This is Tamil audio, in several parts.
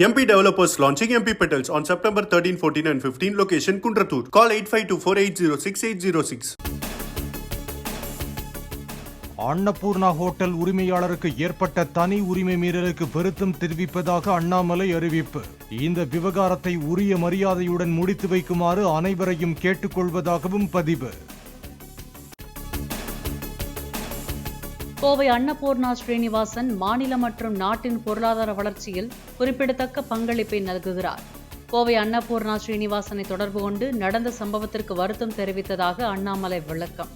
MP developers launching MP Petals on September 13, 14 and 15. Location Kundratur. Call 8524806806. Annapurna hotel உரிமையாளருக்கு ஏற்பட்ட தனி உரிமை மீறலுக்கு வருத்தம் தெரிவிப்பதாக அண்ணாமலை அறிவிப்பு. இந்த விவகாரத்தை உரிய மரியாதையுடன் முடித்து வைக்குமாறு அனைவரையும் கேட்டுக்கொள்வதாகவும் பதிவு. கோவை அன்னபூர்ணா ஸ்ரீனிவாசன் மாநில மற்றும் நாட்டின் பொருளாதார வளர்ச்சியில் குறிப்பிடத்தக்க பங்களிப்பை நல்குகிறார். கோவை அன்னபூர்ணா ஸ்ரீனிவாசனை தொடர்பு கொண்டு நடந்த சம்பவத்திற்கு வருத்தம் தெரிவித்ததாக அண்ணாமலை விளக்கம்.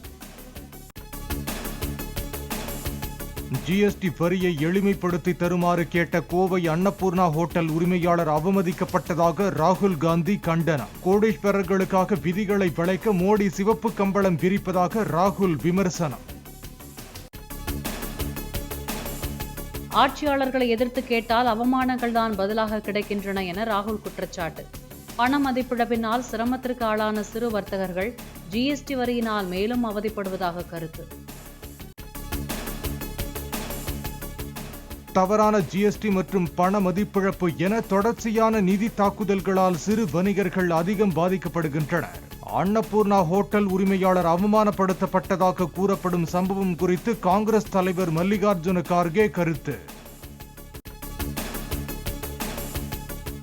ஜிஎஸ்டி வரியை எளிமைப்படுத்தி தருமாறு கேட்ட கோவை அன்னபூர்ணா ஹோட்டல் உரிமையாளர் அவமதிக்கப்பட்டதாக ராகுல் காந்தி கண்டனம். கோடீஸ்வரர்களுக்காக விதிகளை வளைக்க மோடி சிவப்பு கம்பளம் விரிப்பதாக ராகுல் விமர்சனம். ஆட்சியாளர்களை எதிர்த்து கேட்டால் அவமானங்கள் தான் பதிலாக கிடைக்கின்றன என ராகுல் குற்றச்சாட்டு. பண மதிப்பிழப்பினால் சிரமத்திற்கு ஆளான சிறு வர்த்தகர்கள் ஜிஎஸ்டி வரியினால் மேலும் அவதிப்படுவதாக கருத்து. தவறான ஜிஎஸ்டி மற்றும் பண மதிப்பிழப்பு என தொடர்ச்சியான நிதி தாக்குதல்களால் சிறு வணிகர்கள் அதிகம் பாதிக்கப்படுகின்றனர். அன்னபூர்ணா ஹோட்டல் உரிமையாளர் அவமானப்படுத்தப்பட்டதாக கூறப்படும் சம்பவம் குறித்து காங்கிரஸ் தலைவர் மல்லிகார்ஜுன கார்கே கருத்து.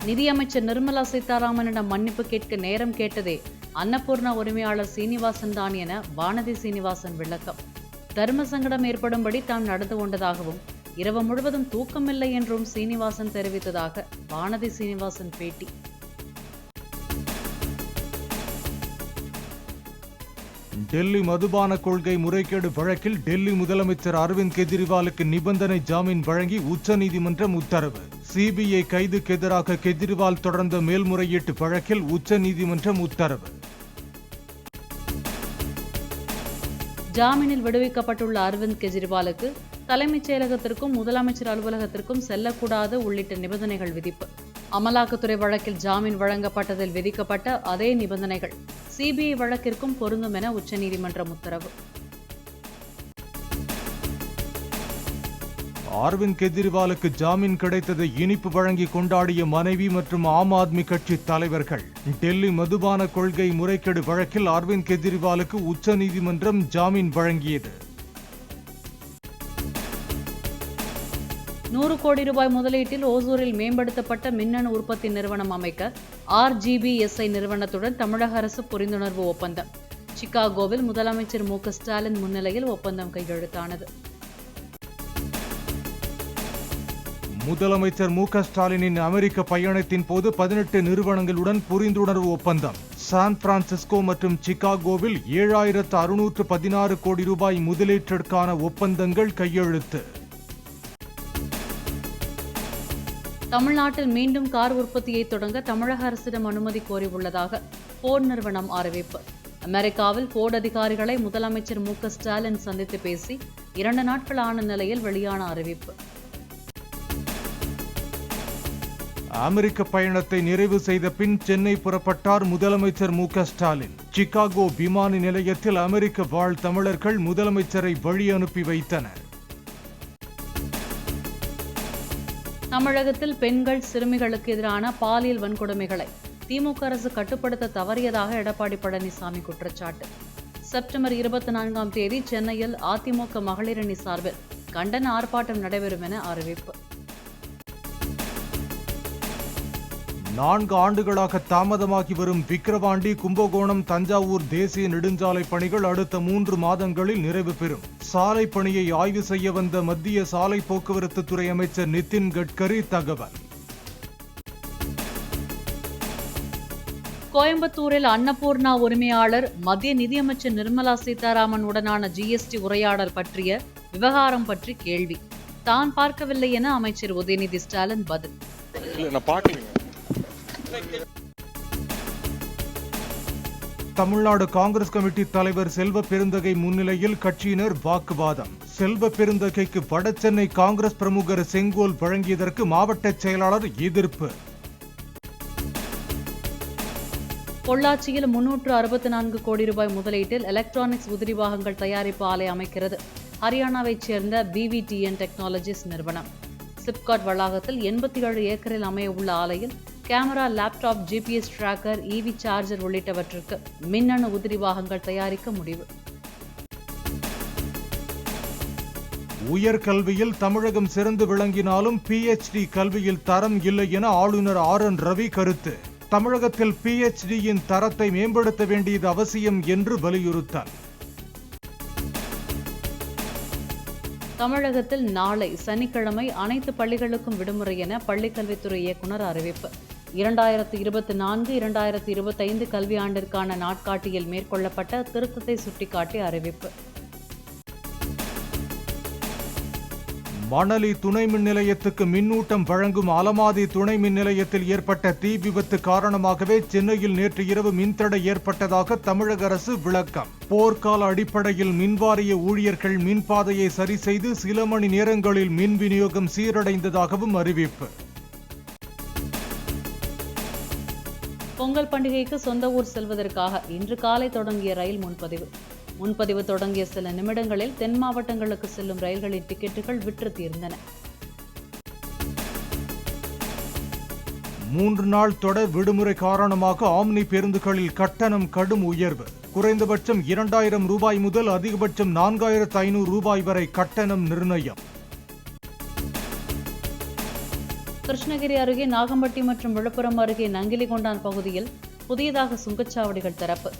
நிதியமைச்சர் நிர்மலா சீதாராமனிடம் மன்னிப்பு கேட்க நேரம் கேட்டதே அன்னபூர்ணா உரிமையாளர் சீனிவாசன் தான் என வானதி சீனிவாசன் விளக்கம். தர்ம சங்கடம் ஏற்படும்படி தாம் நடந்து கொண்டதாகவும் இரவு முழுவதும் தூக்கமில்லை என்றும் சீனிவாசன் தெரிவித்ததாக வானதி சீனிவாசன் பேட்டி. டெல்லி மதுபான கொள்கை முறைகேடு வழக்கில் டெல்லி முதலமைச்சர் அரவிந்த் கெஜ்ரிவாலுக்கு நிபந்தனை ஜாமீன் வழங்கி உச்சநீதிமன்றம் உத்தரவு. சிபிஐ கைதுக்கு எதிராக கெஜ்ரிவால் தொடர்ந்த மேல்முறையீட்டு வழக்கில் உச்சநீதிமன்றம் உத்தரவு. ஜாமீனில் விடுவிக்கப்பட்டுள்ள அரவிந்த் கெஜ்ரிவாலுக்கு தலைமைச் செயலகத்திற்கும் முதலமைச்சர் அலுவலகத்திற்கும் செல்லக்கூடாது உள்ளிட்ட நிபந்தனைகள் விதிப்பு. அமலாக்கத்துறை வழக்கில் ஜாமீன் வழங்கப்பட்டதில் விதிக்கப்பட்ட அதே நிபந்தனைகள் சிபிஐ வழக்கிற்கும் பொருந்தும் என உச்சநீதிமன்றம் உத்தரவு. அரவிந்த் கெஜ்ரிவாலுக்கு ஜாமீன் கிடைத்ததை இனிப்பு வழங்கி கொண்டாடிய மனைவி மற்றும் ஆம் ஆத்மி கட்சி தலைவர்கள். டெல்லி மதுபான கொள்கை முறைகேடு வழக்கில் அரவிந்த் கெஜ்ரிவாலுக்கு உச்சநீதிமன்றம் ஜாமீன் வழங்கியது. 100 கோடி ரூபாய் முதலீட்டில் ஓசூரில் மேம்படுத்தப்பட்ட மின்னணு உற்பத்தி நிறுவனம் அமைக்க RGBSI நிறுவனத்துடன் தமிழக அரசு புரிந்துணர்வு ஒப்பந்தம். சிகாகோவில் முதலமைச்சர் மு.க.ஸ்டாலின் முன்னிலையில் ஒப்பந்தம் கையெழுத்தானது. முதலமைச்சர் மு.க.ஸ்டாலினின் அமெரிக்க பயணத்தின் போது 18 நிறுவனங்களுடன் புரிந்துணர்வு ஒப்பந்தம். சான் பிரான்சிஸ்கோ மற்றும் சிகாகோவில் 7616 கோடி ரூபாய் முதலீட்டிற்கான ஒப்பந்தங்கள் கையெழுத்து. தமிழ்நாட்டில் மீண்டும் கார் உற்பத்தியை தொடங்க தமிழக அரசிடம் அனுமதி கோரியுள்ளதாக போர்டு நிறுவனம் அறிவிப்பு. அமெரிக்காவில் போர்டு அதிகாரிகளை முதலமைச்சர் மு.க.ஸ்டாலின் சந்தித்து பேசி 2 நாட்கள் ஆன நிலையில் வெளியான அறிவிப்பு. அமெரிக்க பயணத்தை நிறைவு செய்த பின் சென்னை புறப்பட்டார் முதலமைச்சர் மு.க.ஸ்டாலின். சிகாகோ விமான நிலையத்தில் அமெரிக்க வாழ் தமிழர்கள் முதலமைச்சரை வழி அனுப்பி வைத்தனர். தமிழகத்தில் பெண்கள் சிறுமிகளுக்கு எதிரான பாலியல் வன்கொடுமைகளை திமுக அரசு கட்டுப்படுத்த தவறியதாக எடப்பாடி பழனிசாமி குற்றச்சாட்டு. செப்டம்பர் 24ஆம் தேதி சென்னையில் அதிமுக மகளிரணி சார்பில் கண்டன ஆர்ப்பாட்டம் நடைபெறும் என அறிவிப்பு. 4 ஆண்டுகளாக தாமதமாகி வரும் விக்கிரவாண்டி, கும்பகோணம், தஞ்சாவூர் தேசிய நெடுஞ்சாலை பணிகள் அடுத்த 3 மாதங்களில் நிறைவு பெறும். சாலை பணியை ஆய்வு செய்ய வந்த மத்திய சாலை போக்குவரத்து துறை அமைச்சர் நிதின் கட்கரி தகவல். கோயம்புத்தூரில் அன்னபூர்ணா உரிமையாளர் மத்திய நிதியமைச்சர் நிர்மலா சீதாராமன் உடனான ஜிஎஸ்டி உரையாடல் பற்றிய விவகாரம் பற்றி கேள்வி. தான் பார்க்கவில்லை என அமைச்சர் உதயநிதி ஸ்டாலின் பதில். தமிழ்நாடு காங்கிரஸ் கமிட்டி தலைவர் செல்வ பெருந்தகை முன்னிலையில் கட்சியினர் வாக்குவாதம். செல்வ பெருந்தகைக்கு வடசென்னை காங்கிரஸ் பிரமுகர் செங்கோல் வழங்கியதற்கு மாவட்ட செயலாளர் எதிர்ப்பு. பொள்ளாச்சியில் 364 கோடி ரூபாய் முதலீட்டில் எலக்ட்ரானிக்ஸ் உதிரி பாகங்கள் தயாரிப்பு ஆலை அமைக்கிறது ஹரியானாவைச் சேர்ந்த BVTN டெக்னாலஜிஸ் நிறுவனம். சிப்காட் வளாகத்தில் 87 ஏக்கரில் அமைய உள்ள ஆலையில் camera, laptop, GPS tracker, EV charger உள்ளிட்டவற்றுக்கு மின்னணு உதிரி பாகங்கள் தயாரிக்க முடிவு. உயர்கல்வியில் தமிழகம் சிறந்து விளங்கினாலும் PhD கல்வியில் தரம் இல்லை என ஆளுநர் RN ரவி கருத்து. தமிழகத்தில் PhD-யின் தரத்தை மேம்படுத்த வேண்டியது அவசியம் என்று வலியுறுத்தல். தமிழகத்தில் நாளை சனிக்கிழமை அனைத்து பள்ளிகளுக்கும் விடுமுறை என பள்ளிக்கல்வித்துறை இயக்குநர் அறிவிப்பு. 2024-2025 கல்வியாண்டிற்கான நாட்காட்டியில் மேற்கொள்ளப்பட்ட திருத்தத்தை சுட்டிக்காட்டி அறிவிப்பு. மணலி துணை மின் நிலையத்துக்கு மின்னூட்டம் வழங்கும் அலமாதி துணை மின் நிலையத்தில் ஏற்பட்ட தீ விபத்து காரணமாகவே சென்னையில் நேற்று இரவு மின்தடை ஏற்பட்டதாக தமிழக அரசு விளக்கம். போர்க்கால அடிப்படையில் மின்வாரிய ஊழியர்கள் மின்பாதையை சரி செய்து சில மணி நேரங்களில் மின் விநியோகம் சீரடைந்ததாகவும் அறிவிப்பு. பொங்கல் பண்டிகைக்கு சொந்த ஊர் செல்வதற்காக இன்று காலை தொடங்கிய ரயில் முன்பதிவு தொடங்கிய சில நிமிடங்களில் தென் மாவட்டங்களுக்கு செல்லும் ரயில்களின் டிக்கெட்டுகள் விற்று தீர்ந்தன. 3 நாள் தொடர் விடுமுறை காரணமாக ஆம்னி பேருந்துகளில் கட்டணம் கடும் உயர்வு. குறைந்தபட்சம் 2000 ரூபாய் முதல் அதிகபட்சம் 4500 ரூபாய் வரை கட்டணம் நிர்ணயம். கிருஷ்ணகிரி அருகே நாகம்பட்டி மற்றும் விழுப்புரம் அருகே நங்கிலிகொண்டான் பகுதியில் புதியதாக சுங்கச்சாவடிகள் திறப்பு.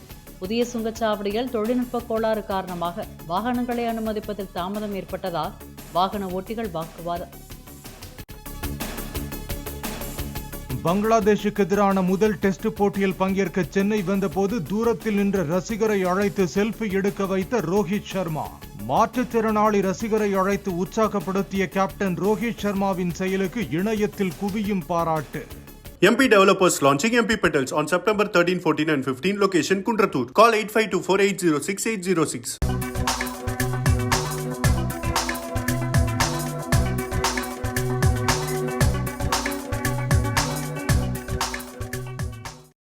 புதிய சுங்கச்சாவடியில் தொழில்நுட்ப கோளாறு காரணமாக வாகனங்களை அனுமதிப்பதில் தாமதம் ஏற்பட்டதால் வாகன ஓட்டிகள் வாக்குவாதம். பங்களாதேஷுக்கு எதிரான முதல் டெஸ்ட் போட்டியில் பங்கேற்க சென்னை வந்தபோது தூரத்தில் நின்ற ரசிகரை அழைத்து செல்ஃபி எடுக்க வைத்த ரோஹித் சர்மா. மாற்றுத்திறனாளி ரசிகரை அழைத்து உற்சாகப்படுத்திய கேப்டன் ரோஹித் சர்மாவின் செயலுக்கு இணையத்தில் குவியும் பாராட்டு. MP developers launching MP Petals on September 13, 14 and 15. Location Kundratur. Call 8524806806.